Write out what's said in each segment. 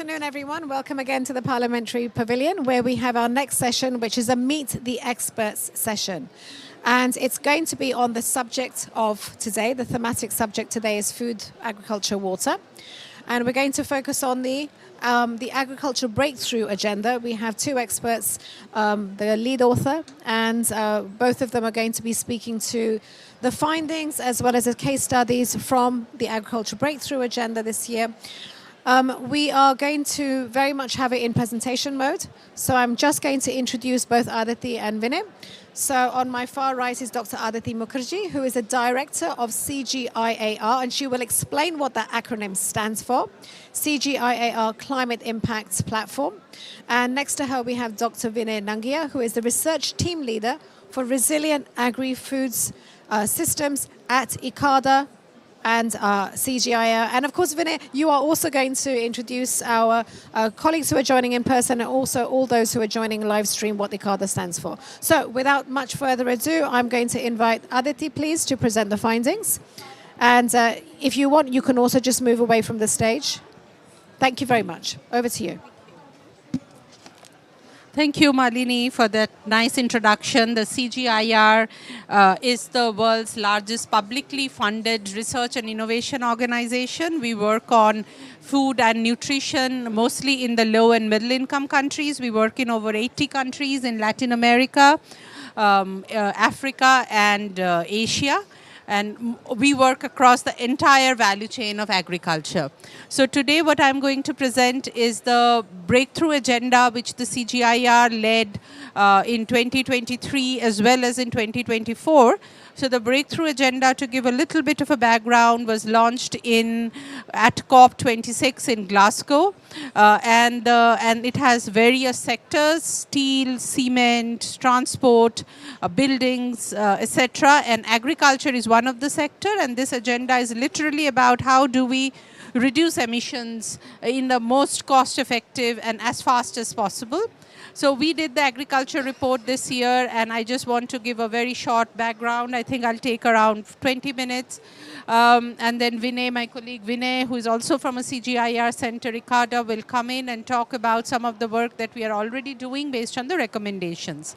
afternoon, everyone. Welcome again to the Parliamentary Pavilion, where we have our next session, which is a Meet the Experts session. And it's going to be on the subject of today. The thematic subject today is food, agriculture, water. And we're going to focus on the agricultural breakthrough agenda. We have two experts, the lead author, and both of them are going to be speaking to the findings as well as the case studies from the agricultural breakthrough agenda this year. We are going to very much have it in presentation mode. So I'm just going to introduce both Aditi and Vinay. So on my far right is Dr. Aditi Mukherjee, who is the director of CGIAR, and she will explain what that acronym stands for. CGIAR Climate Impact Platform. And next to her we have Dr. Vinay Nangia, who is the research team leader for Resilient Agri-Foods Systems at ICADA and CGIAR. And of course, Vinay, you are also going to introduce our colleagues who are joining in person and also all those who are joining live stream what ICADA stands for. So without much further ado, I'm going to invite Aditi, please, to present the findings. And if you want, you can also just move away from the stage. Thank you very much. Over to you. Thank you, Malini, for that nice introduction. The CGIAR is the world's largest publicly funded research and innovation organization. We work on food and nutrition, mostly in the low and middle income countries. We work in over 80 countries in Latin America, Africa, and Asia. And we work across the entire value chain of agriculture. So today what I'm going to present is the breakthrough agenda which the CGIAR led in 2023 as well as in 2024. So the breakthrough agenda, to give a little bit of a background, was launched at COP26 in Glasgow. And it has various sectors: steel, cement, transport, buildings, etc. And agriculture is one of the sector. And this agenda is literally about how do we reduce emissions in the most cost-effective and as fast as possible. So we did the agriculture report this year, and I just want to give a very short background. I think I'll take around 20 minutes. And then Vinay, my colleague Vinay, who is also from a CGIAR center, ICADA, will come in and talk about some of the work that we are already doing based on the recommendations.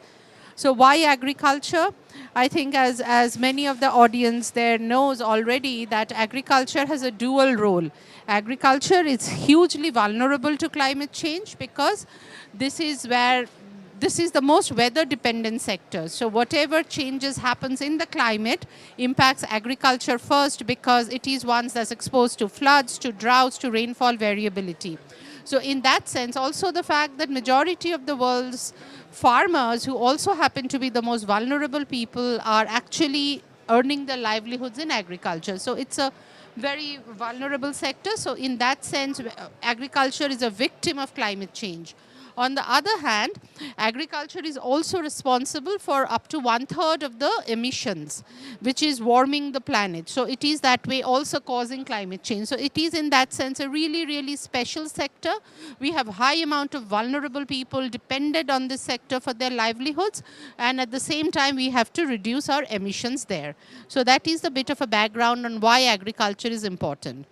So why agriculture? I think as many of the audience there knows already that agriculture has a dual role. Agriculture is hugely vulnerable to climate change because this is the most weather dependent sector. So whatever changes happens in the climate impacts agriculture first because it is one that's exposed to floods, to droughts, to rainfall variability. So in that sense, also the fact that majority of the world's farmers, who also happen to be the most vulnerable people, are actually earning their livelihoods in agriculture. So it's a very vulnerable sector. So in that sense, agriculture is a victim of climate change. On the other hand, agriculture is also responsible for up to 1/3 of the emissions, which is warming the planet. So it is that way also causing climate change. So it is in that sense a really, really special sector. We have high amount of vulnerable people dependent on this sector for their livelihoods. And at the same time, we have to reduce our emissions there. So that is a bit of a background on why agriculture is important.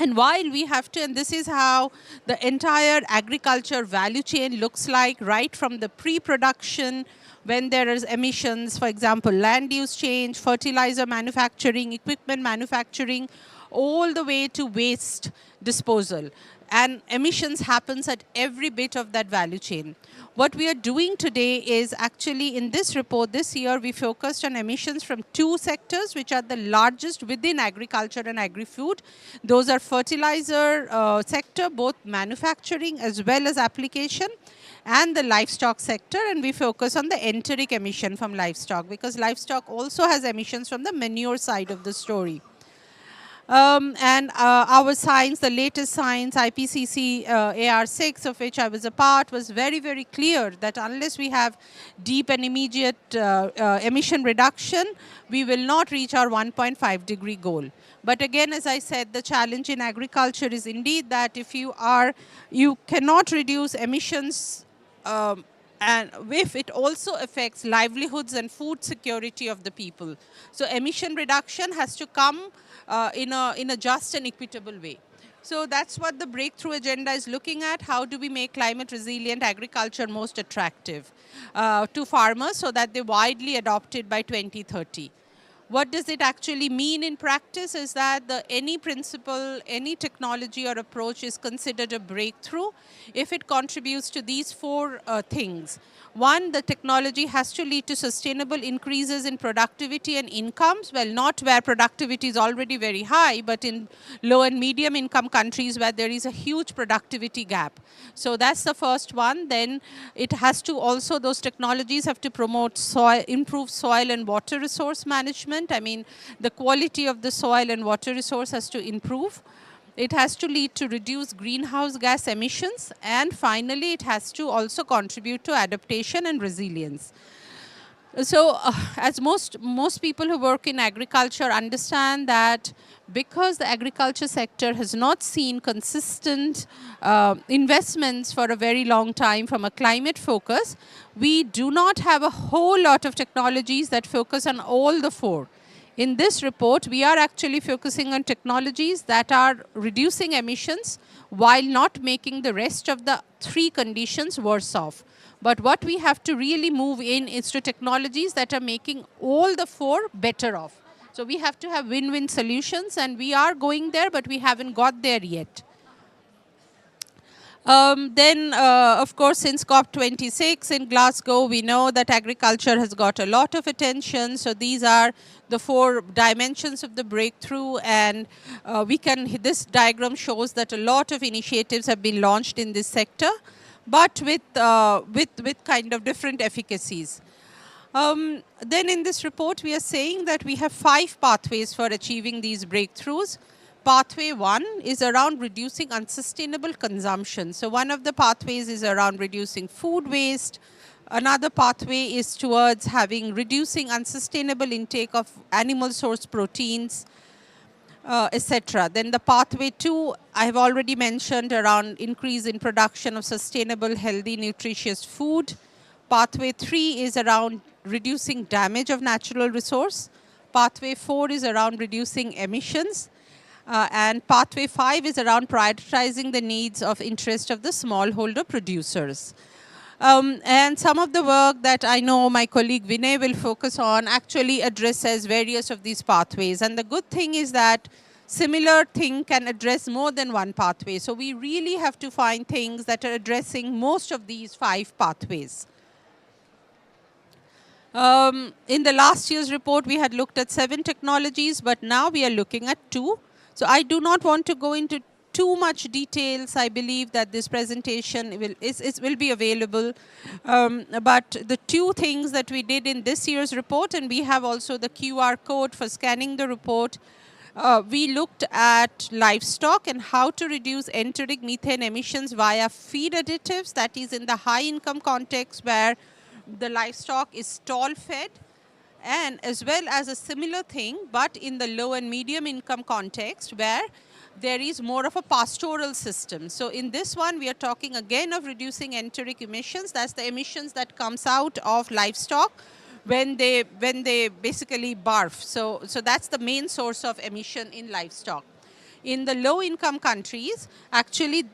And while we have to, and this is how the entire agriculture value chain looks like, right from the pre-production, when there is emissions, for example, land use change, fertilizer manufacturing, equipment manufacturing, all the way to waste disposal. And emissions happens at every bit of that value chain. What we are doing today is actually in this report this year, we focused on emissions from two sectors which are the largest within agriculture and agri-food. Those are fertilizer sector, both manufacturing as well as application, and the livestock sector. And we focus on the enteric emission from livestock because livestock also has emissions from the manure side of the story. Our science, the latest science, IPCC AR6, of which I was a part, was very, very clear that unless we have deep and immediate emission reduction, we will not reach our 1.5 degree goal. But again, as I said, the challenge in agriculture is indeed that if you cannot reduce emissions and if it also affects livelihoods and food security of the people. So emission reduction has to come in a just and equitable way. So that's what the breakthrough agenda is looking at. How do we make climate resilient agriculture most attractive to farmers so that they're widely adopted by 2030? What does it actually mean in practice is that any principle, any technology or approach is considered a breakthrough if it contributes to these four things. One, the technology has to lead to sustainable increases in productivity and incomes. Well, not where productivity is already very high, but in low and medium income countries where there is a huge productivity gap. So that's the first one. Then it has to also, those technologies have to promote soil, improve soil and water resource management. I mean, the quality of the soil and water resource has to improve. It has to lead to reduced greenhouse gas emissions, and finally it has to also contribute to adaptation and resilience. So as most people who work in agriculture understand that because the agriculture sector has not seen consistent investments for a very long time from a climate focus, we do not have a whole lot of technologies that focus on all the four. In this report, we are actually focusing on technologies that are reducing emissions while not making the rest of the three conditions worse off. But what we have to really move in is to technologies that are making all the four better off. So we have to have win-win solutions, and we are going there, but we haven't got there yet. Of course, since COP26 in Glasgow, we know that agriculture has got a lot of attention. So these are the four dimensions of the breakthrough, and this diagram shows that a lot of initiatives have been launched in this sector, but with kind of different efficacies. Then in this report, we are saying that we have 5 pathways for achieving these breakthroughs. Pathway 1 is around reducing unsustainable consumption. So one of the pathways is around reducing food waste. Another pathway is towards reducing unsustainable intake of animal source proteins, etc. Then the pathway 2, I have already mentioned, around increase in production of sustainable, healthy, nutritious food. Pathway 3 is around reducing damage of natural resource. Pathway 4 is around reducing emissions. And pathway 5 is around prioritizing the needs of interest of the smallholder producers. And some of the work that I know my colleague Vinay will focus on actually addresses various of these pathways. And the good thing is that similar thing can address more than one pathway. So we really have to find things that are addressing most of these 5 pathways. In the last year's report, we had looked at 7 technologies, but now we are looking at 2. So I do not want to go into too much details. I believe that this presentation will be available. But the 2 things that we did in this year's report, and we have also the QR code for scanning the report, we looked at livestock and how to reduce enteric methane emissions via feed additives, that is in the high income context where the livestock is stall fed, and as well as a similar thing, but in the low and medium income context where there is more of a pastoral system. So in this one, we are talking again of reducing enteric emissions. That's the emissions that comes out of livestock when they basically barf. So that's the main source of emission in livestock. In the low income countries, actually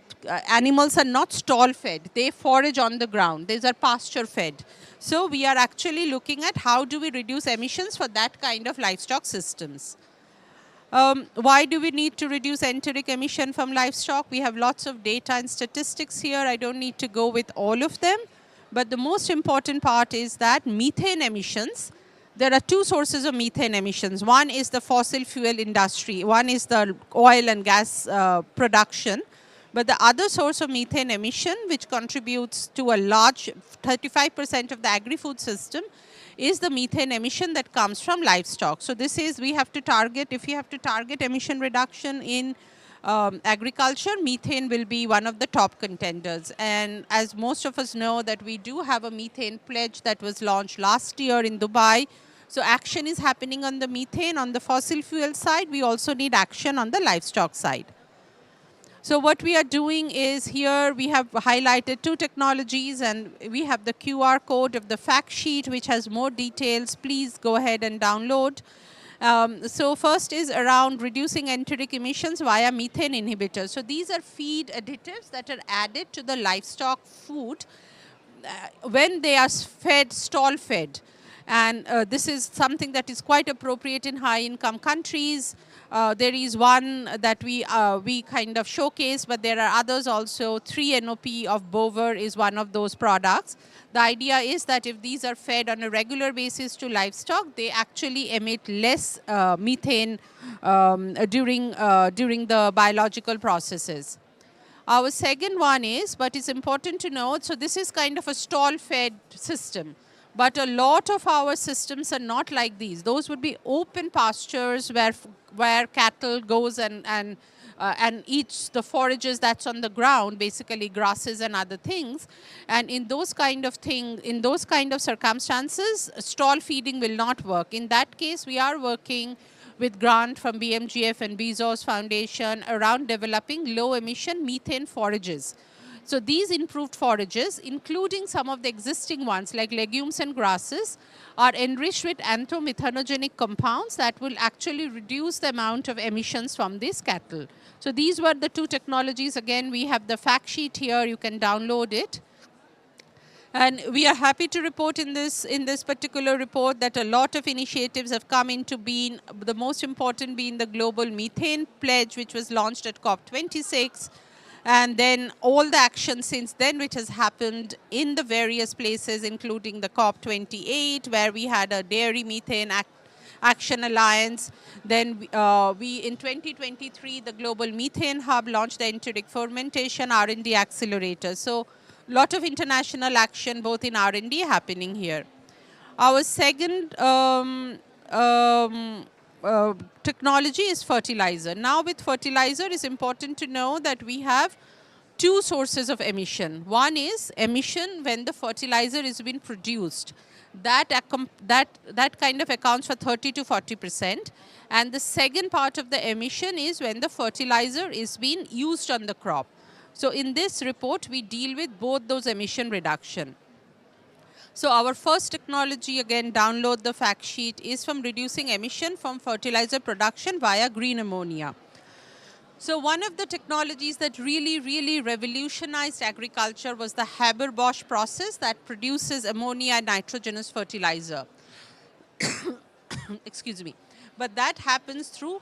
animals are not stall fed. They forage on the ground. These are pasture fed. So we are actually looking at how do we reduce emissions for that kind of livestock systems. Why do we need to reduce enteric emission from livestock? We have lots of data and statistics here. I don't need to go with all of them. But the most important part is that methane emissions, there are 2 sources of methane emissions. One is the fossil fuel industry. One is the oil and gas production. But the other source of methane emission, which contributes to a large 35% of the agri-food system, is the methane emission that comes from livestock. So this is, we have to target, if you have to target emission reduction in agriculture, methane will be one of the top contenders. And as most of us know that we do have a methane pledge that was launched last year in Dubai. So action is happening on the methane. On the fossil fuel side, we also need action on the livestock side. So what we are doing is here we have highlighted 2 technologies, and we have the QR code of the fact sheet which has more details. Please go ahead and download. So first is around reducing enteric emissions via methane inhibitors. So these are feed additives that are added to the livestock food when they are fed, stall fed. And this is something that is quite appropriate in high income countries. There is one that we kind of showcase, but there are others also. 3-NOP of Bover is one of those products. The idea is that if these are fed on a regular basis to livestock, they actually emit less methane during the biological processes. Our second one is, but it's important to note, so this is kind of a stall-fed system. But a lot of our systems are not like these. Those would be open pastures where cattle goes and eats the forages that's on the ground, basically grasses and other things. And in those kind of circumstances, stall feeding will not work. In that case, we are working with grant from BMGF and Bezos Foundation around developing low-emission methane forages. So these improved forages, including some of the existing ones like legumes and grasses, are enriched with anthomethanogens compounds that will actually reduce the amount of emissions from these cattle. So these were the two technologies. Again, we have the fact sheet here. You can download it. And we are happy to report in this particular report that a lot of initiatives have come into being, the most important being the Global Methane Pledge, which was launched at COP26. And then all the action since then, which has happened in the various places, including the COP28, where we had a Dairy Methane Action Alliance. Then we in 2023, the Global Methane Hub launched the Enteric Fermentation R&D Accelerator. So lot of international action, both in R&D, happening here. Our second technology is fertilizer. Now with fertilizer, it's important to know that we have two sources of emission. One is emission when the fertilizer is being produced. That kind of accounts for 30 to 40%. And the second part of the emission is when the fertilizer is being used on the crop. So in this report, we deal with both those emission reduction. So our first technology, again, download the fact sheet, is from reducing emission from fertilizer production via green ammonia. So one of the technologies that really revolutionized agriculture was the Haber-Bosch process that produces ammonia and nitrogenous fertilizer. Excuse me. But that happens through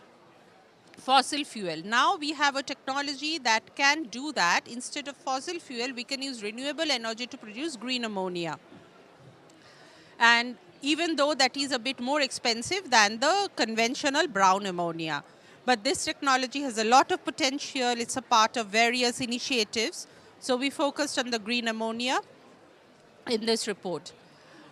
fossil fuel. Now we have a technology that can do that. Instead of fossil fuel, we can use renewable energy to produce green ammonia. And even though that is a bit more expensive than the conventional brown ammonia. But this technology has a lot of potential. It's a part of various initiatives. So we focused on the green ammonia in this report.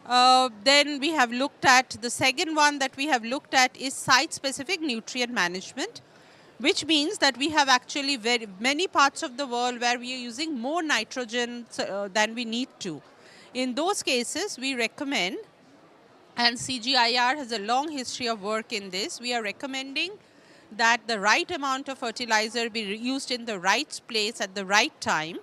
Then we have looked at, the second one that we have looked at is site-specific nutrient management, which means that we have actually very many parts of the world where we are using more nitrogen than we need to. In those cases, we recommend, and CGIAR has a long history of work in this, we are recommending that the right amount of fertilizer be used in the right place at the right time.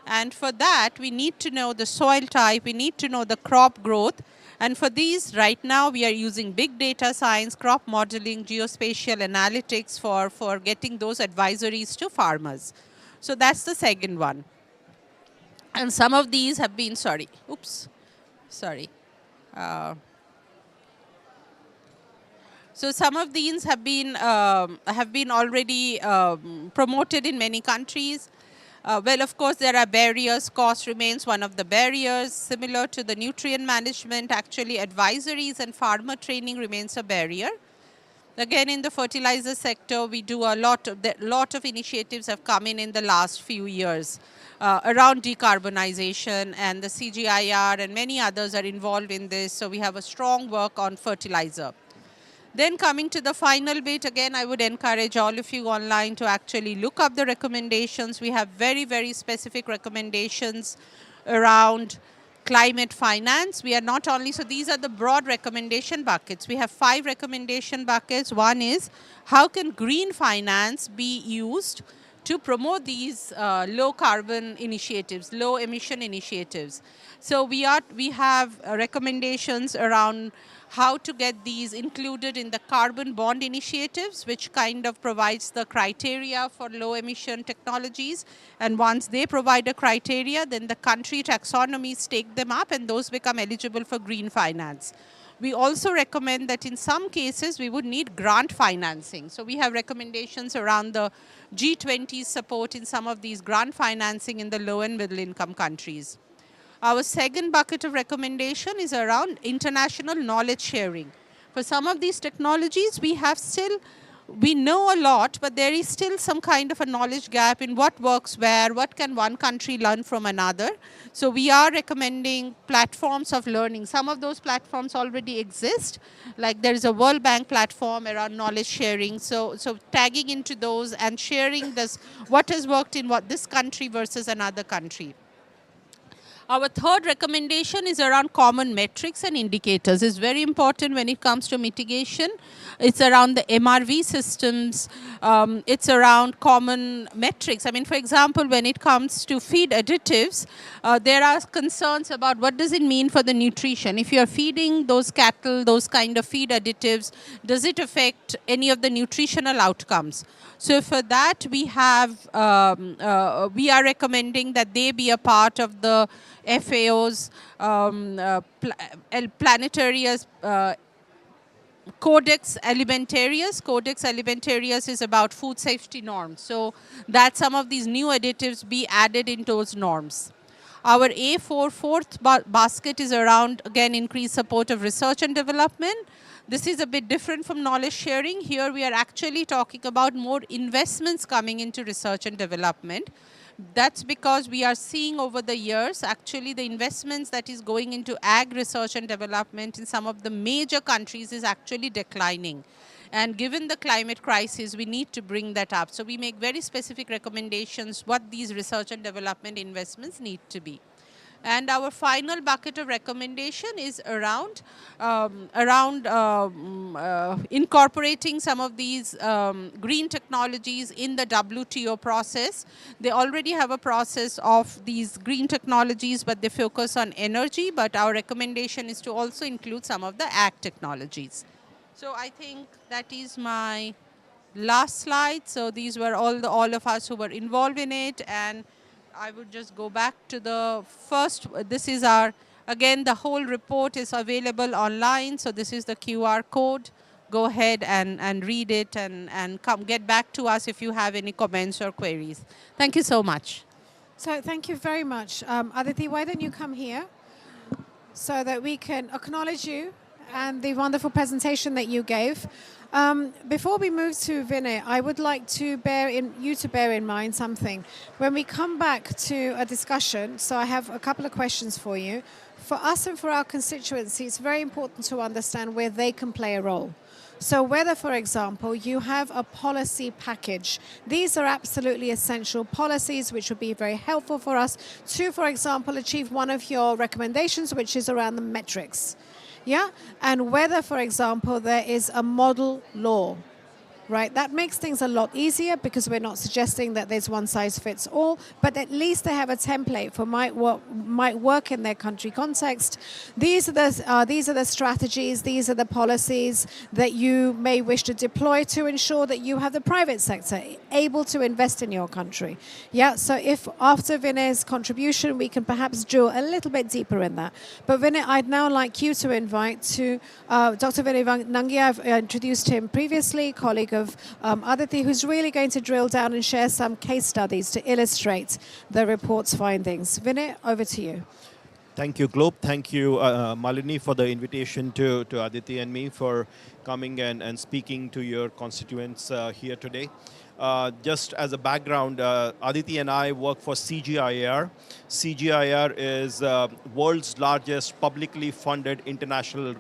And for that, we need to know the soil type, we need to know the crop growth. And for these, right now, we are using big data science, crop modeling, geospatial analytics for getting those advisories to farmers. So that's the second one. And some of these have been, so some of these have been already promoted in many countries. Well, of course, there are barriers. Cost remains one of the barriers. Similar to the nutrient management, actually advisories and farmer training remains a barrier. Again, in the fertilizer sector, we do a lot of initiatives have come in the last few years around decarbonization, and the CGIAR and many others are involved in this. So we have a strong work on fertilizer. Then coming to the final bit, again, I would encourage all of you online to actually look up the recommendations. We have very specific recommendations around climate finance. We are not only, so these are the broad recommendation buckets. We have 5 recommendation buckets. One is, how can green finance be used to promote these low carbon initiatives, low emission initiatives? So we have recommendations around how to get these included in the carbon bond initiatives, which kind of provides the criteria for low emission technologies. And once they provide a criteria, then the country taxonomies take them up and those become eligible for green finance. We also recommend that in some cases we would need grant financing. So we have recommendations around the G20 support in some of these grant financing in the low and middle income countries. Our second bucket of recommendation is around international knowledge sharing. For some of these technologies, we know a lot, but there is still some kind of a knowledge gap in what works where, what can one country learn from another. So we are recommending platforms of learning. Some of those platforms already exist, like there is a World Bank platform around knowledge sharing. So tagging into those and sharing what has worked in this country versus another country. Our third recommendation is around common metrics and indicators. It's very important when it comes to mitigation. It's around the MRV systems. It's around common metrics. I mean, for example, when it comes to feed additives, there are concerns about what does it mean for the nutrition. If you are feeding those cattle, those kind of feed additives, does it affect any of the nutritional outcomes? So for that, we are recommending that they be a part of the FAO's Planetarius Codex Alimentarius. Codex Alimentarius is about food safety norms. So that some of these new additives be added into those norms. Our fourth basket is around, again, increased support of research and development. This is a bit different from knowledge sharing. Here we are actually talking about more investments coming into research and development. That's because we are seeing over the years, actually the investments that is going into ag research and development in some of the major countries is actually declining. And given the climate crisis, we need to bring that up. So we make very specific recommendations what these research and development investments need to be. And our final bucket of recommendation is around incorporating some of these green technologies in the WTO process. They already have a process of these green technologies, but they focus on energy. But our recommendation is to also include some of the ag technologies. So I think that is my last slide. So these were all of us who were involved in it. And I would just go back to the first. This is again, the whole report is available online. So this is the QR code. Go ahead and read it and get back to us if you have any comments or queries. Thank you so much. So thank you very much. Aditi, why don't you come here so that we can acknowledge you and the wonderful presentation that you gave. Before we move to Vinay, I would like to bear in mind something. When we come back to a discussion, so I have a couple of questions for you. For us and for our constituency, it's very important to understand where they can play a role. So whether, for example, you have a policy package, these are absolutely essential policies which would be very helpful for us to, for example, achieve one of your recommendations, which is around the metrics. Yeah, and whether, for example, there is a model law, right? That makes things a lot easier because we're not suggesting that there's one size fits all, but at least they have a template for might work in their country context. These are the strategies, these are the policies that you may wish to deploy to ensure that you have the private sector able to invest in your country. Yeah, so if after Vinay's contribution, we can perhaps drill a little bit deeper in that. But Vinay, I'd now like you to invite to Dr. Vinay Nangia. I've introduced him previously, colleague of Aditi, who's really going to drill down and share some case studies to illustrate the report's findings. Vinay, over to you. Thank you, Globe. Thank you, Malini, for the invitation to Aditi and me for coming and speaking to your constituents here today. Just as a background, Aditi and I work for CGIAR. CGIAR is world's largest publicly funded international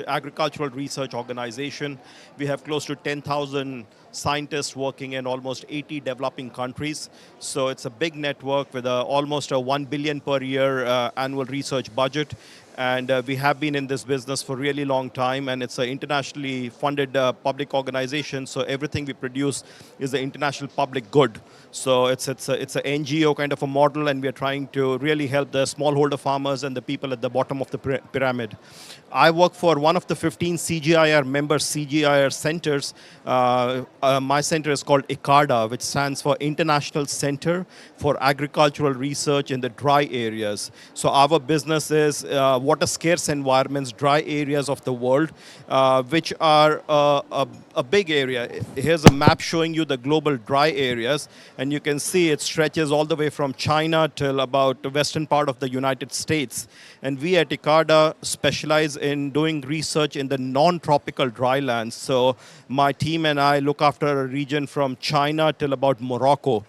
agricultural research organization. We have close to 10,000 scientists working in almost 80 developing countries. So it's a big network with almost a 1 billion per year annual research budget. And we have been in this business for a really long time, and it's an internationally funded public organization. So everything we produce is the international public good. So it's an NGO kind of a model, and we are trying to really help the smallholder farmers and the people at the bottom of the pyramid. I work for one of the 15 CGIAR member CGIAR centers. My center is called ICARDA, which stands for International Center for Agricultural Research in the Dry Areas. So our business is water scarce environments, dry areas of the world, which are a big area. Here's a map showing you the global dry areas, and you can see it stretches all the way from China till about the western part of the United States. And we at ICARDA specialize in doing research in the non-tropical drylands. So my team and I look after a region from China till about Morocco.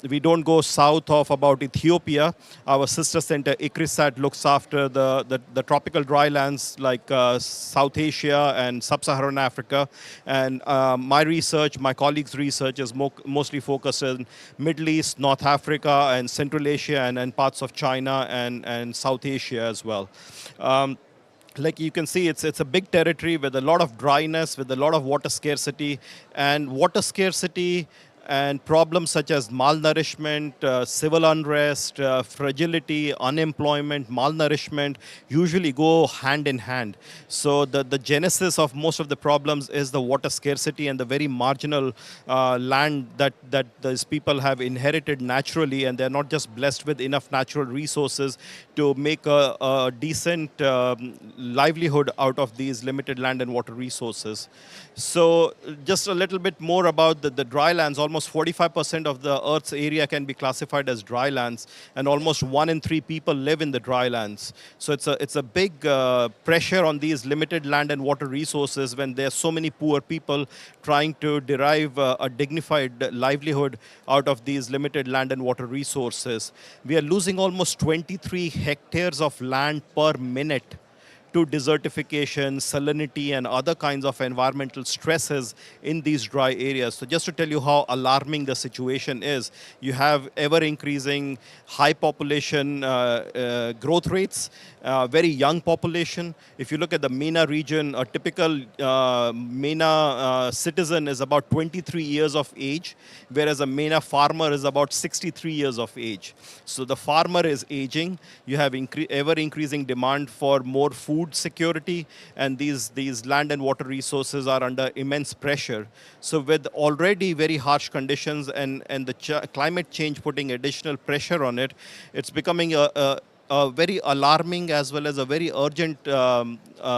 We don't go south of about Ethiopia. Our sister center, ICRISAT, looks after the tropical drylands like South Asia and Sub-Saharan Africa. And my research, my colleagues' research is mostly focused in Middle East, North Africa, and Central Asia, and parts of China and South Asia as well. Like you can see, it's a big territory with a lot of dryness, with a lot of water scarcity. And water scarcity and problems such as malnourishment, civil unrest, fragility, unemployment, malnourishment usually go hand in hand. So the genesis of most of the problems is the water scarcity and the very marginal land that these people have inherited naturally, and they're not just blessed with enough natural resources to make a decent livelihood out of these limited land and water resources. So just a little bit more about the drylands. Almost 45% of the Earth's area can be classified as drylands, and almost 1 in 3 people live in the drylands. So it's a big pressure on these limited land and water resources when there are so many poor people trying to derive a dignified livelihood out of these limited land and water resources. We are losing almost 23 hectares of land per minute to desertification, salinity, and other kinds of environmental stresses in these dry areas. So just to tell you how alarming the situation is, you have ever-increasing high population growth rates, very young population. If you look at the MENA region, a typical MENA citizen is about 23 years of age, whereas a MENA farmer is about 63 years of age. So the farmer is aging. You have ever-increasing demand for more food security, and these land and water resources are under immense pressure. So with already very harsh conditions and the climate change putting additional pressure on it, it's becoming a very alarming as well as a very urgent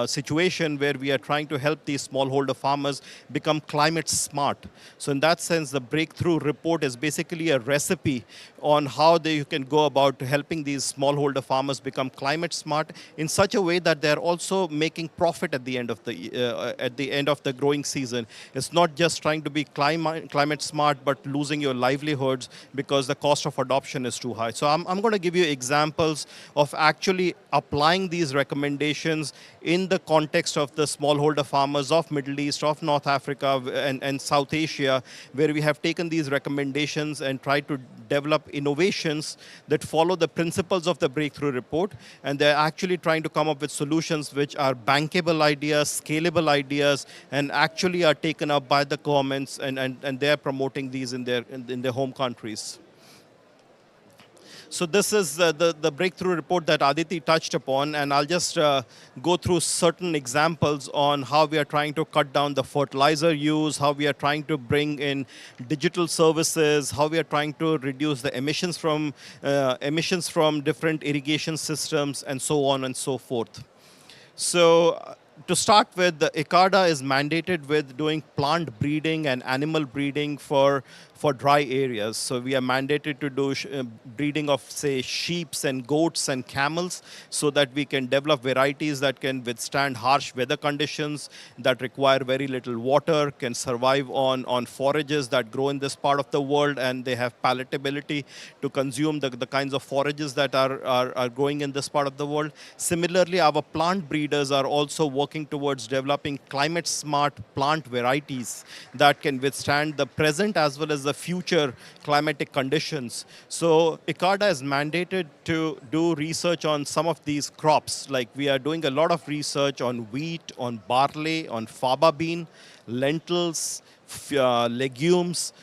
situation where we are trying to help these smallholder farmers become climate smart. So in that sense, the breakthrough report is basically a recipe on how you can go about helping these smallholder farmers become climate smart in such a way that they're also making profit at the end of the growing season. It's not just trying to be climate smart, but losing your livelihoods because the cost of adoption is too high. So I'm going to give you examples of actually applying these recommendations in the context of the smallholder farmers of Middle East, of North Africa, and South Asia, where we have taken these recommendations and tried to develop innovations that follow the principles of the breakthrough report. And they're actually trying to come up with solutions which are bankable ideas, scalable ideas, and actually are taken up by the governments, and they're promoting these in their home countries. So this is the breakthrough report that Aditi touched upon, and I'll just go through certain examples on how we are trying to cut down the fertilizer use, how we are trying to bring in digital services, how we are trying to reduce the emissions from different irrigation systems, and so on and so forth. So to start with, the ICARDA is mandated with doing plant breeding and animal breeding for dry areas. So we are mandated to do breeding of, say, sheep and goats and camels, so that we can develop varieties that can withstand harsh weather conditions, that require very little water, can survive on forages that grow in this part of the world, and they have palatability to consume the kinds of forages that are growing in this part of the world. Similarly, our plant breeders are also working towards developing climate-smart plant varieties that can withstand the present as well as the future climatic conditions. So ICARDA is mandated to do research on some of these crops. Like we are doing a lot of research on wheat, on barley, on faba bean, lentils, legumes,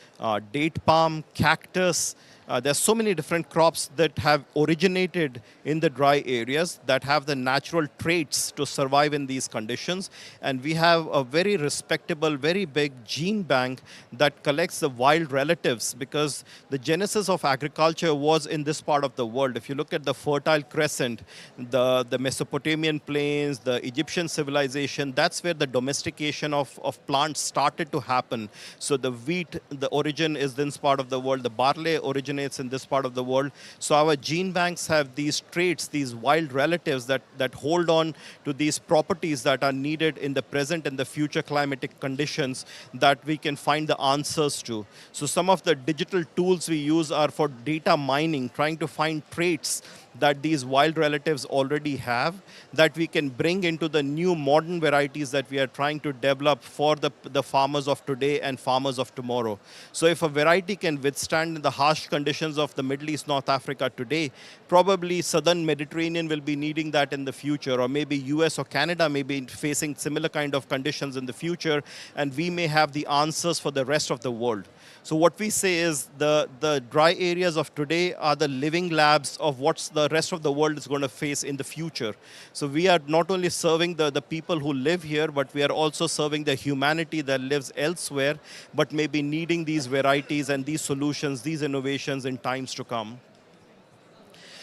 date palm, cactus, There's so many different crops that have originated in the dry areas that have the natural traits to survive in these conditions. And we have a very respectable, very big gene bank that collects the wild relatives, because the genesis of agriculture was in this part of the world. If you look at the Fertile Crescent, the Mesopotamian plains, the Egyptian civilization, that's where the domestication of plants started to happen. So the wheat, the origin is in this part of the world. The barley originates in this part of the world. So our gene banks have these traits, these wild relatives that hold on to these properties that are needed in the present and the future climatic conditions that we can find the answers to. So some of the digital tools we use are for data mining, trying to find traits that these wild relatives already have that we can bring into the new modern varieties that we are trying to develop for the farmers of today and farmers of tomorrow. So if a variety can withstand the harsh conditions of the Middle East, North Africa today, probably Southern Mediterranean will be needing that in the future, or maybe US or Canada may be facing similar kind of conditions in the future, and we may have the answers for the rest of the world. So what we say is the dry areas of today are the living labs of what the rest of the world is going to face in the future. So we are not only serving the people who live here, but we are also serving the humanity that lives elsewhere, but may be needing these varieties and these solutions, these innovations in times to come.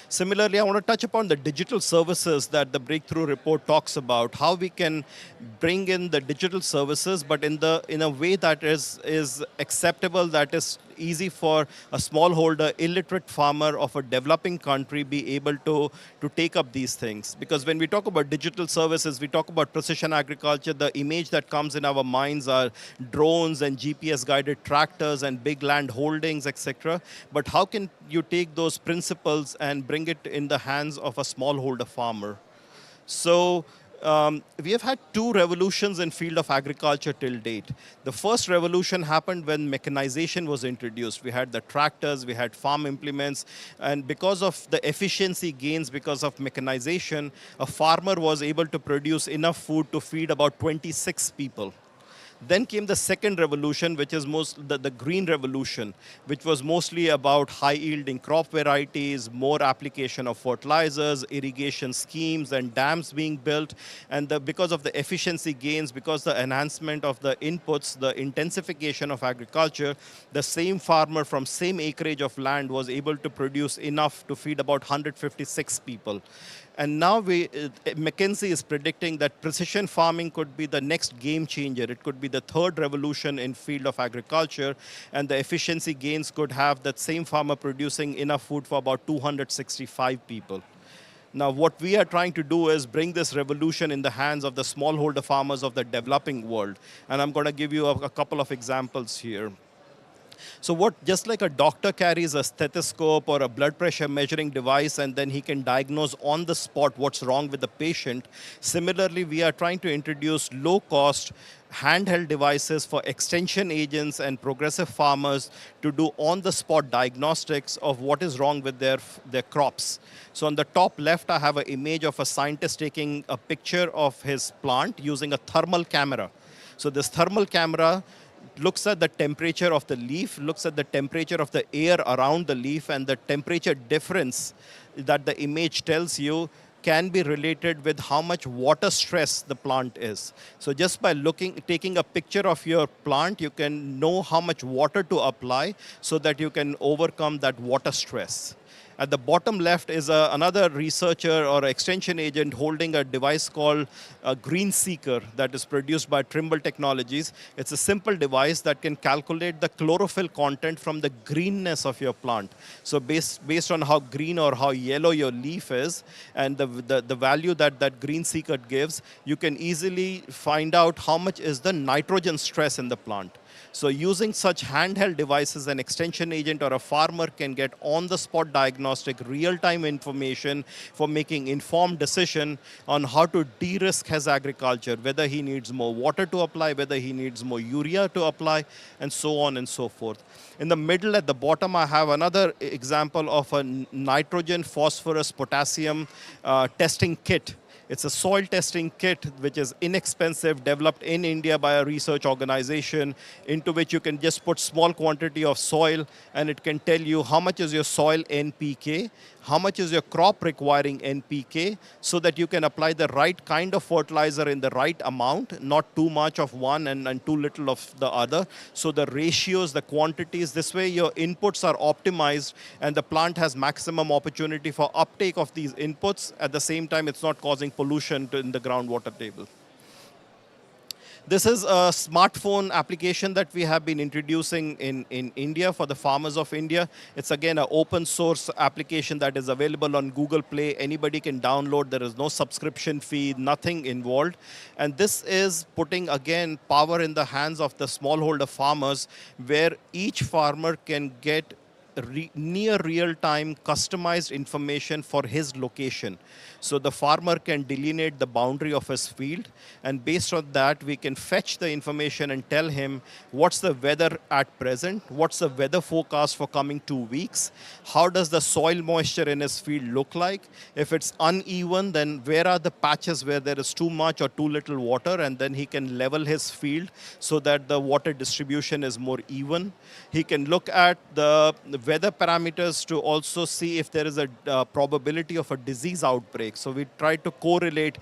Similarly, I want to touch upon the digital services that the Breakthrough Report talks about, how we can bring in the digital services, but in a way that is acceptable, that is easy for a smallholder, illiterate farmer of a developing country be able to take up these things. Because when we talk about digital services, we talk about precision agriculture, the image that comes in our minds are drones and GPS-guided tractors and big land holdings, etc. But how can you take those principles and bring it in the hands of a smallholder farmer? So we have had two revolutions in field of agriculture till date. The first revolution happened when mechanization was introduced. We had the tractors, we had farm implements, and because of the efficiency gains, because of mechanization, a farmer was able to produce enough food to feed about 26 people. Then came the second revolution, which is the green revolution, which was mostly about high-yielding crop varieties, more application of fertilizers, irrigation schemes, and dams being built. And because of the efficiency gains, because the enhancement of the inputs, the intensification of agriculture, the same farmer from same acreage of land was able to produce enough to feed about 156 people. And now McKinsey is predicting that precision farming could be the next game changer. It could be the third revolution in field of agriculture, and the efficiency gains could have that same farmer producing enough food for about 265 people. Now, what we are trying to do is bring this revolution in the hands of the smallholder farmers of the developing world. And I'm going to give you a couple of examples here. So just like a doctor carries a stethoscope or a blood pressure measuring device and then he can diagnose on the spot what's wrong with the patient, similarly, we are trying to introduce low-cost handheld devices for extension agents and progressive farmers to do on-the-spot diagnostics of what is wrong with their crops. So on the top left, I have an image of a scientist taking a picture of his plant using a thermal camera. So this thermal camera looks at the temperature of the leaf, looks at the temperature of the air around the leaf, and the temperature difference that the image tells you can be related with how much water stress the plant is. So just by taking a picture of your plant, you can know how much water to apply so that you can overcome that water stress. At the bottom left is another researcher or extension agent holding a device called a Green Seeker that is produced by Trimble Technologies. It's a simple device that can calculate the chlorophyll content from the greenness of your plant. So based on how green or how yellow your leaf is and the value that Green Seeker gives, you can easily find out how much is the nitrogen stress in the plant. So using such handheld devices, an extension agent or a farmer can get on-the-spot diagnostic, real-time information for making informed decision on how to de-risk his agriculture, whether he needs more water to apply, whether he needs more urea to apply, and so on and so forth. In the middle at the bottom, I have another example of a nitrogen, phosphorus, potassium testing kit. It's a soil testing kit which is inexpensive, developed in India by a research organization, into which you can just put small quantity of soil and it can tell you how much is your soil NPK, how much is your crop requiring NPK, so that you can apply the right kind of fertilizer in the right amount, not too much of one and too little of the other. So the ratios, the quantities, this way your inputs are optimized and the plant has maximum opportunity for uptake of these inputs. At the same time, it's not causing pollution in the groundwater table. This is a smartphone application that we have been introducing in India for the farmers of India. It's again an open source application that is available on Google Play. Anybody can download. There is no subscription fee, nothing involved. And this is putting again power in the hands of the smallholder farmers, where each farmer can get near real-time customized information for his location. So the farmer can delineate the boundary of his field, and based on that we can fetch the information and tell him what's the weather at present, what's the weather forecast for coming 2 weeks, how does the soil moisture in his field look like. If it's uneven, then where are the patches where there is too much or too little water, and then he can level his field so that the water distribution is more even. He can look at the weather parameters to also see if there is a probability of a disease outbreak. So we try to correlate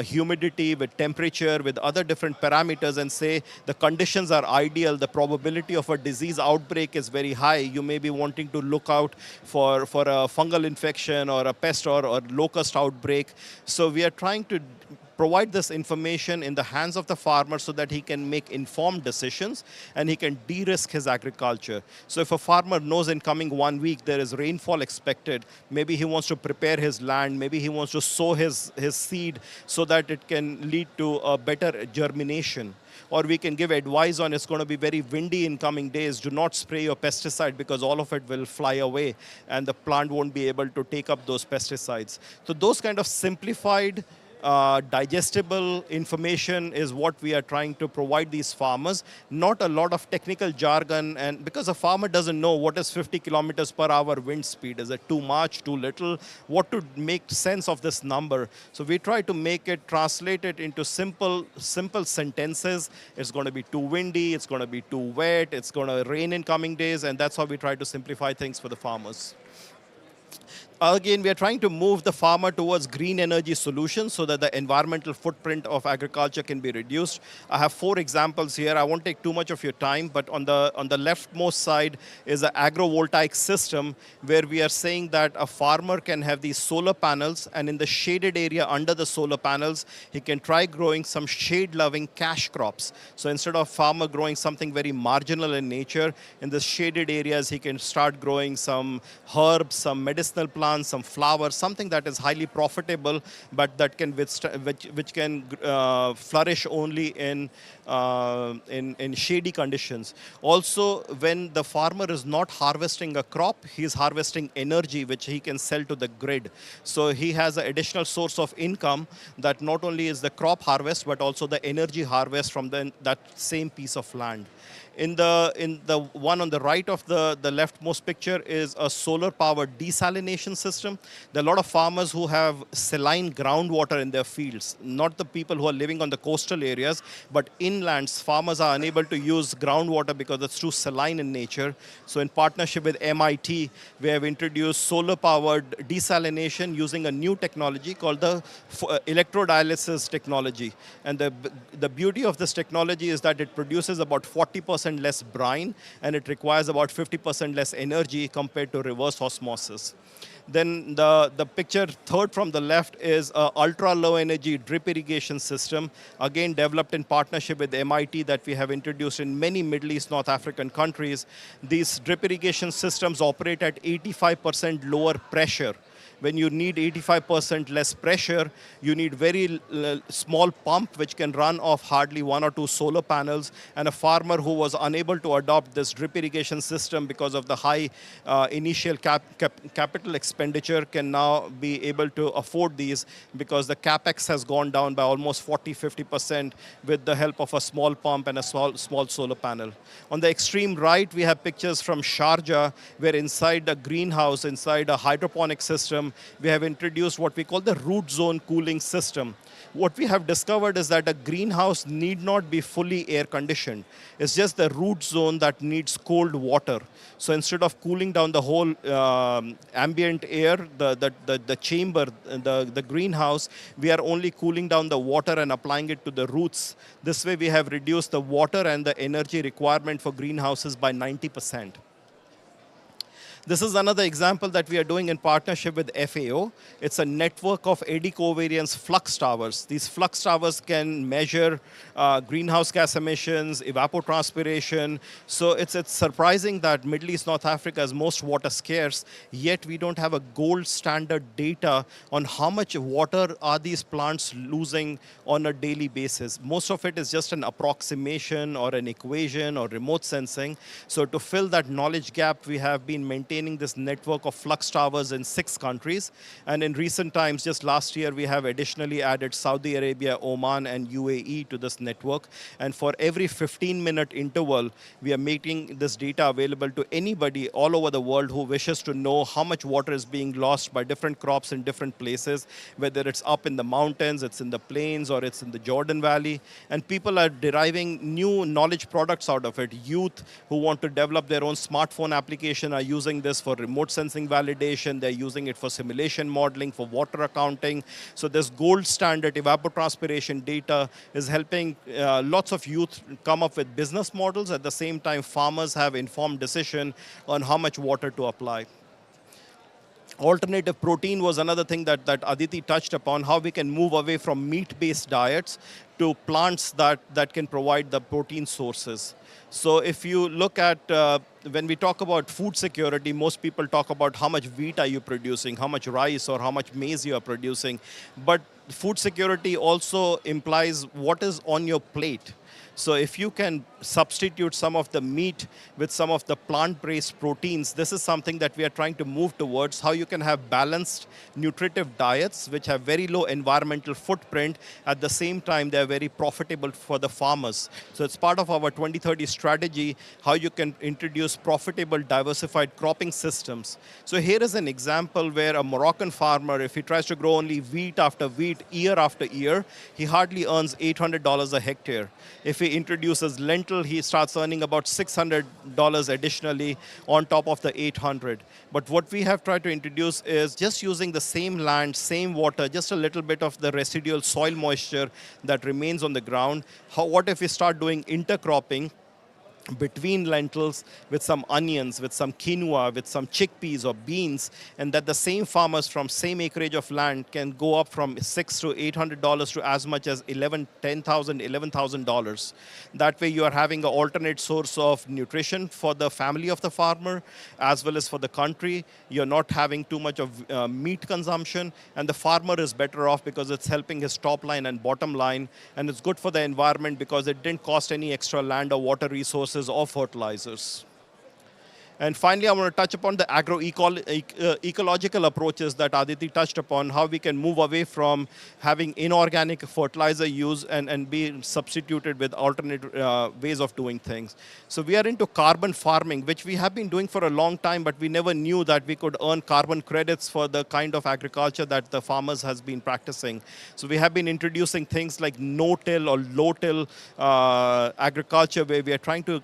humidity with temperature, with other different parameters, and say the conditions are ideal, the probability of a disease outbreak is very high. You may be wanting to look out for a fungal infection or a pest or locust outbreak. So we are trying to provide this information in the hands of the farmer so that he can make informed decisions and he can de-risk his agriculture. So if a farmer knows in coming 1 week there is rainfall expected, maybe he wants to prepare his land, maybe he wants to sow his seed so that it can lead to a better germination. Or we can give advice on it's going to be very windy in coming days. Do not spray your pesticide because all of it will fly away and the plant won't be able to take up those pesticides. So those kind of simplified digestible information is what we are trying to provide these farmers. Not a lot of technical jargon, and because a farmer doesn't know what is 50 kilometers per hour wind speed. Is it too much, too little? What to make sense of this number? So we try to make it, translate it into simple sentences. It's going to be too windy, it's going to be too wet, it's going to rain in coming days, and that's how we try to simplify things for the farmers. Again, we are trying to move the farmer towards green energy solutions so that the environmental footprint of agriculture can be reduced. I have 4 examples here. I won't take too much of your time, but on the leftmost side is an agrovoltaic system where we are saying that a farmer can have these solar panels, and in the shaded area under the solar panels, he can try growing some shade-loving cash crops. So instead of farmer growing something very marginal in nature, in the shaded areas, he can start growing some herbs, some medicinal plants, some flowers, something that is highly profitable, but that can which can flourish only in shady conditions. Also, when the farmer is not harvesting a crop, he is harvesting energy which he can sell to the grid. So he has an additional source of income that not only is the crop harvest, but also the energy harvest from that same piece of land. In the one on the right of the leftmost picture is a solar-powered desalination system. There are a lot of farmers who have saline groundwater in their fields. Not the people who are living on the coastal areas, but inlands, farmers are unable to use groundwater because it's too saline in nature. So in partnership with MIT, we have introduced solar-powered desalination using a new technology called the electrodialysis technology. And the beauty of this technology is that it produces about 40% less brine, and it requires about 50% less energy compared to reverse osmosis. Then the picture third from the left is an ultra-low energy drip irrigation system, again developed in partnership with MIT, that we have introduced in many Middle East, North African countries. These drip irrigation systems operate at 85% lower pressure. When you need 85% less pressure, you need very small pump which can run off hardly 1 or 2 solar panels. And a farmer who was unable to adopt this drip irrigation system because of the high initial capital expenditure can now be able to afford these, because the capex has gone down by almost 40-50% with the help of a small pump and a small solar panel. On the extreme right, we have pictures from Sharjah, where inside a greenhouse, inside a hydroponic system, time, we have introduced what we call the root zone cooling system. What we have discovered is that a greenhouse need not be fully air conditioned. It's just the root zone that needs cold water. So instead of cooling down the whole ambient air, the chamber, the greenhouse, we are only cooling down the water and applying it to the roots. This way we have reduced the water and the energy requirement for greenhouses by 90%. This is another example that we are doing in partnership with FAO. It's a network of eddy covariance flux towers. These flux towers can measure greenhouse gas emissions, evapotranspiration. So it's surprising that Middle East North Africa is most water scarce, yet we don't have a gold standard data on how much water are these plants losing on a daily basis. Most of it is just an approximation or an equation or remote sensing. So to fill that knowledge gap, we have been maintaining this network of flux towers in 6 countries. And in recent times, just last year, we have additionally added Saudi Arabia, Oman, and UAE to this network. And for every 15-minute interval, we are making this data available to anybody all over the world who wishes to know how much water is being lost by different crops in different places, whether it's up in the mountains, it's in the plains, or it's in the Jordan Valley. And people are deriving new knowledge products out of it. Youth who want to develop their own smartphone application are using this for remote sensing validation. They're using it for simulation modeling, for water accounting. So this gold standard evapotranspiration data is helping lots of youth come up with business models. At the same time, farmers have informed decision on how much water to apply. Alternative protein was another thing that Aditi touched upon, how we can move away from meat-based diets to plants that can provide the protein sources. So if you look at, when we talk about food security, most people talk about how much wheat are you producing, how much rice or how much maize you are producing. But food security also implies what is on your plate. So if you can substitute some of the meat with some of the plant-based proteins, this is something that we are trying to move towards, how you can have balanced nutritive diets which have very low environmental footprint. At the same time, they are very profitable for the farmers. So it's part of our 2030 strategy, how you can introduce profitable diversified cropping systems. So here is an example where a Moroccan farmer, if he tries to grow only wheat after wheat year after year, he hardly earns $800 a hectare. If he introduces lentil, he starts earning about $600 additionally on top of the 800. But what we have tried to introduce is just using the same land, same water, just a little bit of the residual soil moisture that remains on the ground. What if we start doing intercropping between lentils with some onions, with some quinoa, with some chickpeas or beans, and that the same farmers from same acreage of land can go up from $600 to $800 to as much as $10,000, $11,000. That way you are having an alternate source of nutrition for the family of the farmer as well as for the country. You're not having too much of meat consumption, and the farmer is better off because it's helping his top line and bottom line, and it's good for the environment because it didn't cost any extra land or water resources or fertilizers. And finally, I want to touch upon the ecological approaches that Aditi touched upon, how we can move away from having inorganic fertilizer use and be substituted with alternate ways of doing things. So we are into carbon farming, which we have been doing for a long time, but we never knew that we could earn carbon credits for the kind of agriculture that the farmers has been practicing. So we have been introducing things like no-till or low-till agriculture, where we are trying to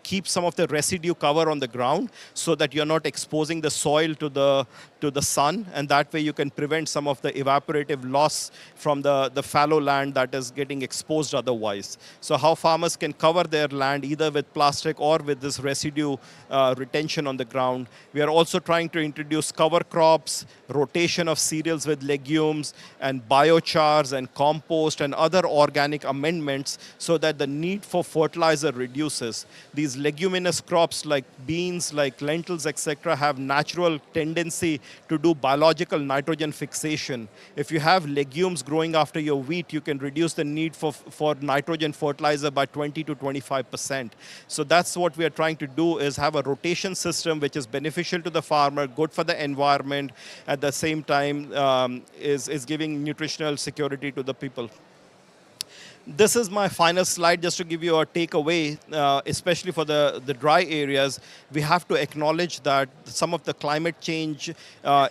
keep some of the residue cover on the ground so that you're not exposing the soil to the sun, and that way you can prevent some of the evaporative loss from the fallow land that is getting exposed otherwise. So how farmers can cover their land either with plastic or with this residue retention on the ground. We are also trying to introduce cover crops, rotation of cereals with legumes, and biochars and compost and other organic amendments so that the need for fertilizer reduces. These leguminous crops like beans, like lentils, etc., have natural tendency to do biological nitrogen fixation. If you have legumes growing after your wheat, you can reduce the need for nitrogen fertilizer by 20 to 25%. So that's what we are trying to do, is have a rotation system which is beneficial to the farmer, good for the environment, at the same time is giving nutritional security to the people. This is my final slide just to give you a takeaway, especially for the dry areas. We have to acknowledge that some of the climate change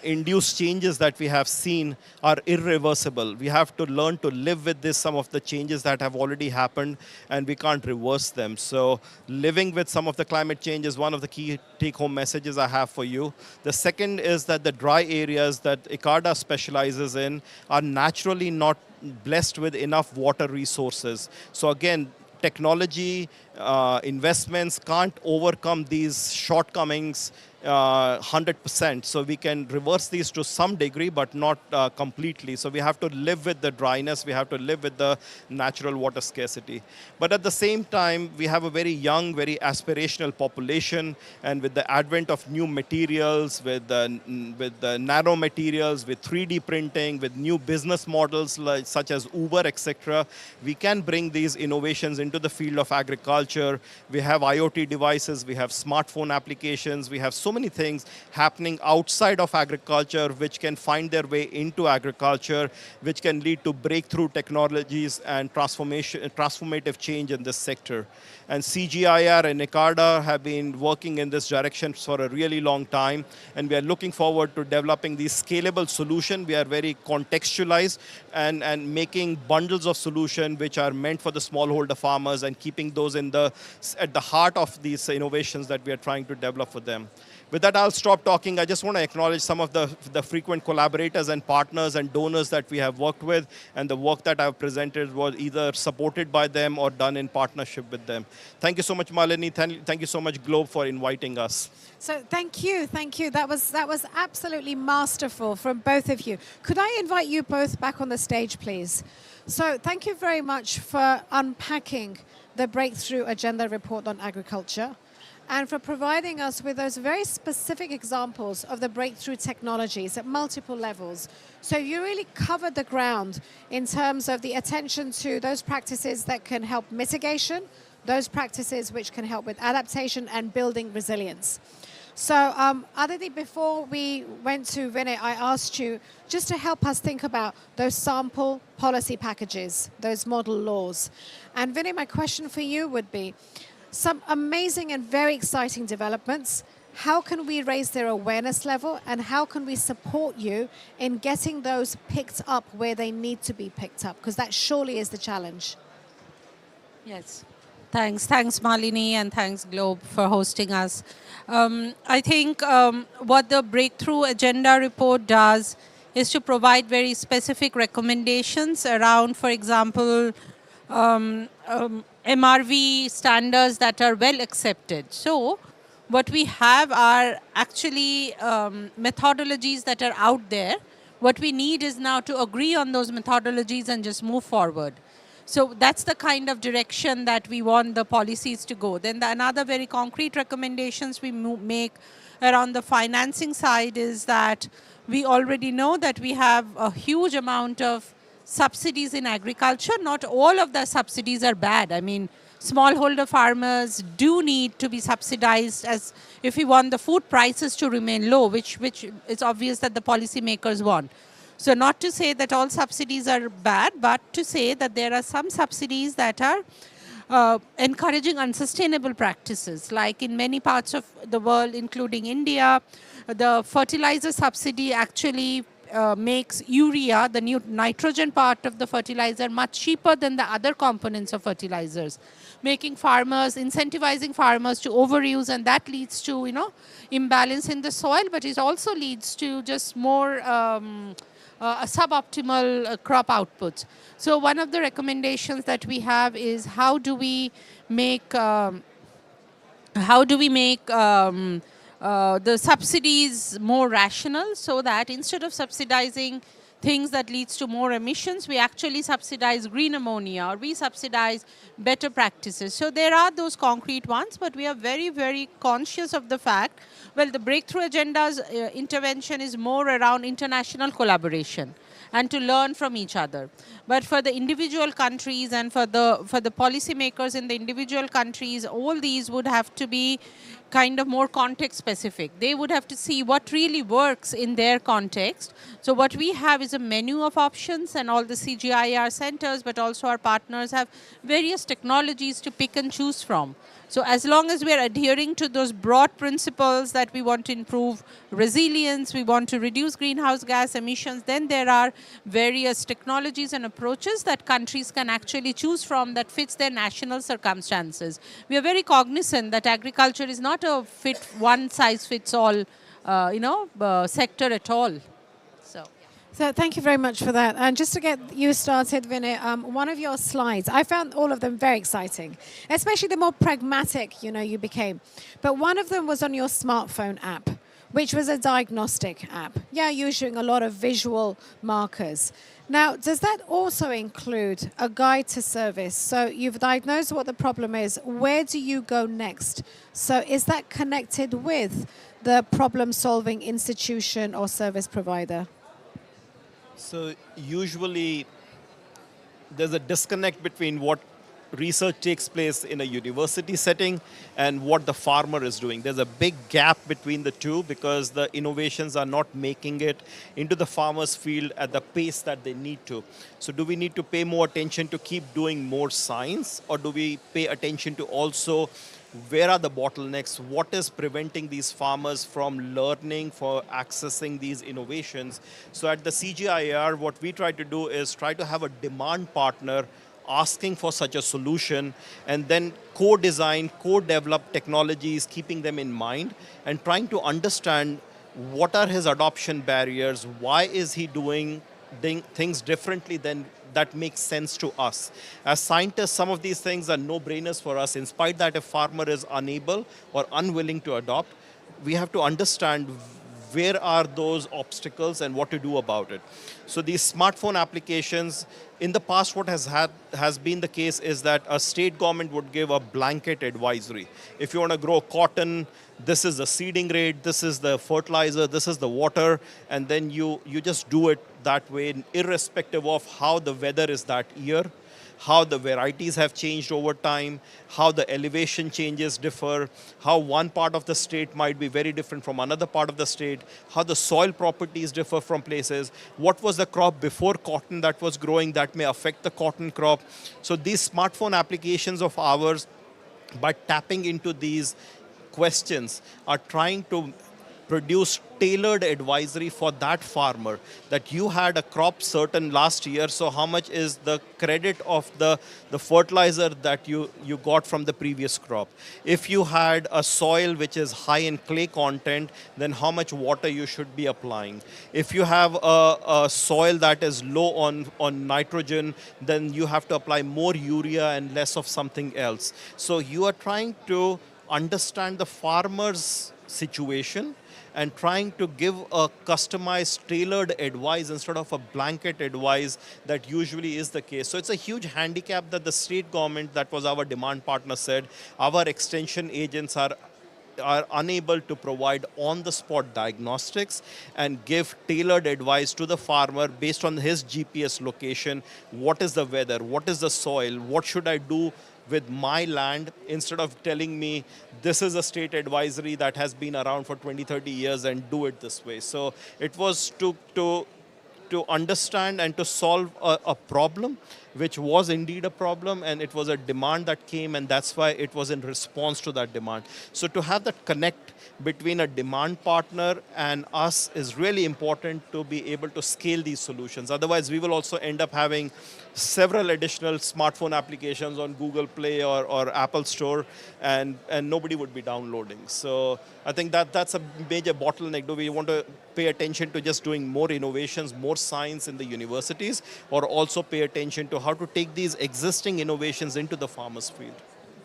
induced changes that we have seen are irreversible. We have to learn to live with this, some of the changes that have already happened, and we can't reverse them. So living with some of the climate change is one of the key take-home messages I have for you. The second is that the dry areas that ICARDA specializes in are naturally not blessed with enough water resources. So again, technology investments can't overcome these shortcomings 100%. So we can reverse these to some degree, but not completely. So we have to live with the dryness. We have to live with the natural water scarcity. But at the same time, we have a very young, very aspirational population. And with the advent of new materials, with the nano materials, with 3D printing, with new business models such as Uber, etc., we can bring these innovations into the field of agriculture. We have IoT devices, we have smartphone applications, we have so many things happening outside of agriculture which can find their way into agriculture, which can lead to breakthrough technologies and transformative change in this sector. And CGIAR and ICARDA have been working in this direction for a really long time, and we are looking forward to developing these scalable solutions. We are very contextualized and making bundles of solutions which are meant for the smallholder farmers and keeping those at the heart of these innovations that we are trying to develop for them. With that, I'll stop talking. I just want to acknowledge some of the frequent collaborators and partners and donors that we have worked with, and the work that I've presented was either supported by them or done in partnership with them. Thank you so much, Malini. Thank you so much, Globe, for inviting us. So thank you. That was absolutely masterful from both of you. Could I invite you both back on the stage, please? So thank you very much for unpacking the Breakthrough Agenda report on agriculture, and for providing us with those very specific examples of the breakthrough technologies at multiple levels. So you really covered the ground in terms of the attention to those practices that can help mitigation, those practices which can help with adaptation and building resilience. So Aditi, before we went to Vinay, I asked you just to help us think about those sample policy packages, those model laws. And Vinay, my question for you would be, some amazing and very exciting developments. How can we raise their awareness level, and how can we support you in getting those picked up where they need to be picked up? Because that surely is the challenge. Yes. Thanks, Malini, and thanks, Globe, for hosting us. I think what the Breakthrough Agenda report does is to provide very specific recommendations around, for example, MRV standards that are well accepted. So what we have are actually methodologies that are out there. What we need is now to agree on those methodologies and just move forward. So that's the kind of direction that we want the policies to go. Then another very concrete recommendations we make around the financing side is that we already know that we have a huge amount of subsidies in agriculture. Not all of the subsidies are bad. I mean, smallholder farmers do need to be subsidized as if we want the food prices to remain low, which it's obvious that the policymakers want. So not to say that all subsidies are bad, but to say that there are some subsidies that are encouraging unsustainable practices. Like in many parts of the world, including India, the fertilizer subsidy actually makes urea, the new nitrogen part of the fertilizer, much cheaper than the other components of fertilizers, making farmers, incentivizing farmers to overuse, and that leads to, imbalance in the soil, but it also leads to just more suboptimal crop outputs. So one of the recommendations that we have is how do we make the subsidies more rational, so that instead of subsidizing things that leads to more emissions, we actually subsidize green ammonia, or we subsidize better practices. So there are those concrete ones, but we are very, very conscious of the fact, well, the Breakthrough Agenda's intervention is more around international collaboration and to learn from each other. But for the individual countries and for the policymakers in the individual countries, all these would have to be kind of more context specific. They would have to see what really works in their context. So what we have is a menu of options, and all the CGIAR centers, but also our partners, have various technologies to pick and choose from. So as long as we are adhering to those broad principles that we want to improve resilience, we want to reduce greenhouse gas emissions, then there are various technologies and approaches that countries can actually choose from that fits their national circumstances. We are very cognizant that agriculture is not a one-size-fits-all sector at all. So thank you very much for that. And just to get you started, Vinay, one of your slides, I found all of them very exciting, especially the more pragmatic, you became. But one of them was on your smartphone app, which was a diagnostic app. Yeah, using a lot of visual markers. Now, does that also include a guide to service? So you've diagnosed what the problem is. Where do you go next? So is that connected with the problem-solving institution or service provider? So usually there's a disconnect between what research takes place in a university setting and what the farmer is doing. There's a big gap between the two because the innovations are not making it into the farmer's field at the pace that they need to. So do we need to pay more attention to keep doing more science, or do we pay attention to also where are the bottlenecks? What is preventing these farmers from learning, for accessing these innovations? So at the CGIAR, what we try to do is try to have a demand partner asking for such a solution, and then co-design, co-develop technologies, keeping them in mind, and trying to understand what are his adoption barriers, why is he doing things differently than that makes sense to us. As scientists, some of these things are no-brainers for us. In spite that a farmer is unable or unwilling to adopt, we have to understand where are those obstacles and what to do about it. So these smartphone applications, in the past what has been the case is that a state government would give a blanket advisory. If you want to grow cotton, this is the seeding rate, this is the fertilizer, this is the water, and then you just do it that way, irrespective of how the weather is that year, how the varieties have changed over time, how the elevation changes differ, how one part of the state might be very different from another part of the state, how the soil properties differ from places, what was the crop before cotton that was growing that may affect the cotton crop. So these smartphone applications of ours, by tapping into these questions, are trying to produce tailored advisory for that farmer, that you had a crop certain last year, so how much is the credit of the fertilizer that you got from the previous crop? If you had a soil which is high in clay content, then how much water you should be applying? If you have a soil that is low on nitrogen, then you have to apply more urea and less of something else. So you are trying to understand the farmer's situation and trying to give a customized, tailored advice instead of a blanket advice that usually is the case. So it's a huge handicap that the state government, that was our demand partner, said our extension agents are unable to provide on-the-spot diagnostics and give tailored advice to the farmer based on his GPS location. What is the weather? What is the soil? What should I do with my land, instead of telling me this is a state advisory that has been around for 20, 30 years and do it this way. So it was to understand and to solve a problem, which was indeed a problem, and it was a demand that came, and that's why it was in response to that demand. So to have that connect between a demand partner and us is really important to be able to scale these solutions. Otherwise, we will also end up having several additional smartphone applications on Google Play or Apple Store, and nobody would be downloading. So I think that's a major bottleneck. Do we want to pay attention to just doing more innovations, more science in the universities, or also pay attention to how to take these existing innovations into the farmer's field?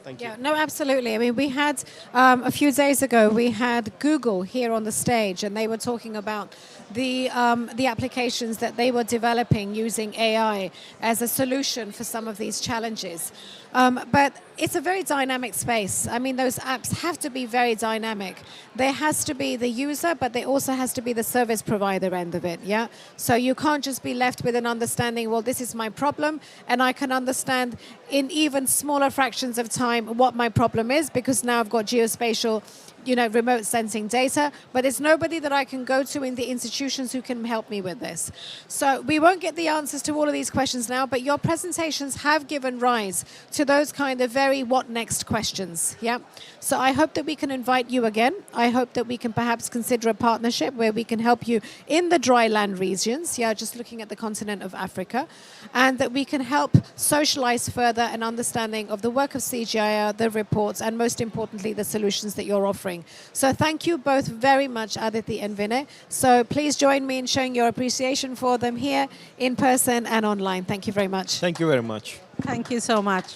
Thank you. Yeah, no, absolutely. I mean, we had, a few days ago, we had Google here on the stage, and they were talking about the applications that they were developing using AI as a solution for some of these challenges. But it's a very dynamic space. I mean, those apps have to be very dynamic. There has to be the user, but there also has to be the service provider end of it, yeah? So you can't just be left with an understanding, well, this is my problem, and I can understand in even smaller fractions of time what my problem is, because now I've got geospatial, remote sensing data, but there's nobody that I can go to in the institutions who can help me with this. So we won't get the answers to all of these questions now, but your presentations have given rise to those kind of very what next questions, yeah? So I hope that we can invite you again. I hope that we can perhaps consider a partnership where we can help you in the dry land regions, yeah, just looking at the continent of Africa, and that we can help socialize further an understanding of the work of CGIAR, the reports, and most importantly, the solutions that you're offering. So thank you both very much, Aditi and Vinay. So please join me in showing your appreciation for them here in person and online. Thank you very much. Thank you very much. Thank you so much.